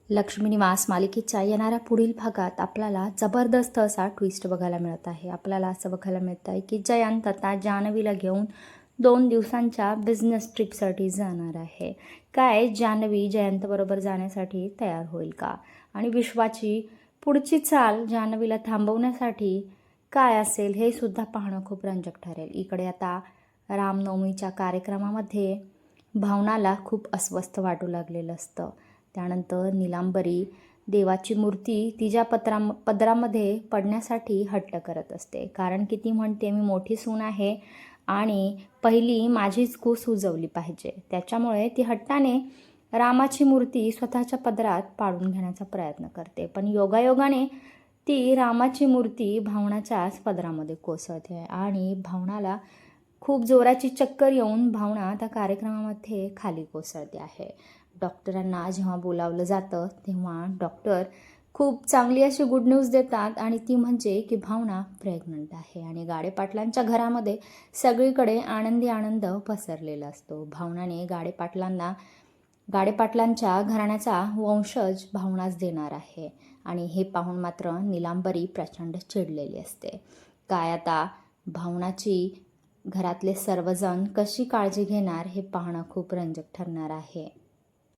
लक्ष्मी निवास मालिकेच्या येणाऱ्या पुढील भागात आपल्याला जबरदस्त असा ट्विस्ट बघायला मिळत आहे. आपल्याला असं बघायला मिळत आहे की जयंत आता जान्हवीला घेऊन 2 दिवसांच्या बिझनेस ट्रिपसाठी जाणार आहे. काय जान्हवी जयंतबरोबर जाण्यासाठी तयार होईल का? आणि विश्वाची पुढची चाल जान्हवीला थांबवण्यासाठी काय असेल हे सुद्धा पाहणं खूप रंजक ठरेल. इकडे आता रामनवमीच्या कार्यक्रमामध्ये भावनाला खूप अस्वस्थ वाटू लागलेलं असतं. त्यानंतर नीलांबरी देवाची मूर्ती तिच्या पदरामध्ये पडण्यासाठी हट्ट करत असते. कारण की ती म्हणते मी मोठी सून आहे आणि पहिली माझीच कूस उजवली पाहिजे. त्याच्यामुळे ती हट्टाने रामाची मूर्ती स्वतःच्या पदरात पाडून घेण्याचा प्रयत्न करते. पण योगायोगाने ती रामाची मूर्ती भावनाच्याच पदरामध्ये कोसळते आणि भावनाला खूप जोराची चक्कर येऊन भावना त्या कार्यक्रमामध्ये खाली कोसळते आहे. डॉक्टरांना जेव्हा बोलावलं जातं तेव्हा डॉक्टर खूप चांगली अशी गुड न्यूज देतात आणि ती म्हणजे की भावना प्रेग्नंट आहे. आणि गाडे पाटलांच्या घरामध्ये सगळीकडे आनंदी आनंद पसरलेला असतो. भावनाने गाडे पाटलांच्या घराण्याचा वंशज भावनाच देणार आहे आणि हे पाहून मात्र नीलांबरी प्रचंड चिडलेली असते. काय आता भावनाची घरातले सर्वजण कशी काळजी घेणार हे पाहणं खूप रंजक ठरणार आहे.